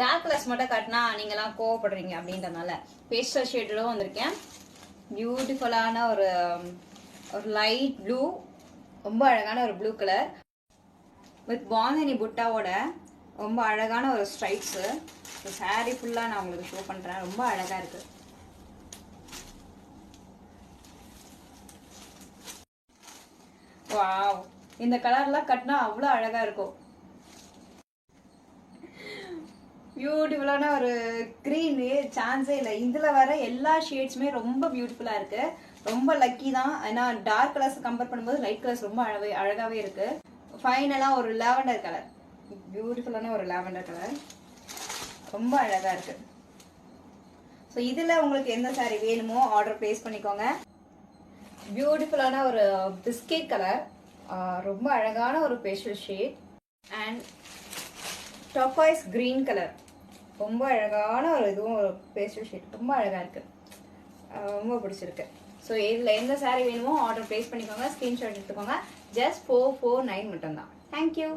Dark colours மட்டும் காட்டினா நீங்களாம் கோவப்படுறீங்க அப்படின்றதுனால பேஸ்டல் ஷேடும் வந்திருக்கேன். பியூட்டிஃபுல்லான ஒரு லைட் ப்ளூ, ரொம்ப அழகான ஒரு ப்ளூ கலர் வித் பாந்தினி புட்டாவோட ரொம்ப அழகான ஒரு ஸ்ட்ரைப்ஸு. ஸோ சாரீ ஃபுல்லாக நான் உங்களுக்கு ஷோ பண்ணுறேன். ரொம்ப அழகாக இருக்கு. வாவ், இந்த கலர்லாம் கட்டினா அவ்வளோ அழகா இருக்கும். பியூட்டிஃபுல்லான ஒரு க்ரீன், சான்ஸே இல்லை. இதில் வர எல்லா ஷேட்ஸுமே ரொம்ப பியூட்டிஃபுல்லாக இருக்கு. ரொம்ப லக்கி தான். ஏன்னா டார்க் கலர்ஸ் கம்பேர் பண்ணும்போது லைட் கலர்ஸ் ரொம்ப அழகாகவே இருக்கு. ஃபைனலாக ஒரு லாவெண்டர் கலர், பியூட்டிஃபுல்லான ஒரு லாவெண்டர் கலர், ரொம்ப அழகாக இருக்கு. ஸோ இதில் உங்களுக்கு எந்த சாரீ வேணுமோ ஆர்டர் ப்ளேஸ் பண்ணிக்கோங்க. பியூட்டிஃபுல்லான ஒரு பிஸ்கெட் கலர், ரொம்ப அழகான ஒரு pastel shade and turquoise green colour, ரொம்ப அழகான ஒரு இதுவும் ஒரு பேஸ்டல் ஷேட், ரொம்ப அழகாக இருக்கு. ரொம்ப பிடிச்சிருக்கு. ஸோ இதில் எந்த சாரீ வேணுமோ ஆர்டர் ப்ளேஸ் பண்ணிக்கோங்க. ஸ்க்ரீன்ஷாட் எடுத்துக்கோங்க. ஜஸ்ட் 449 மட்டும்தான். தேங்க்யூ.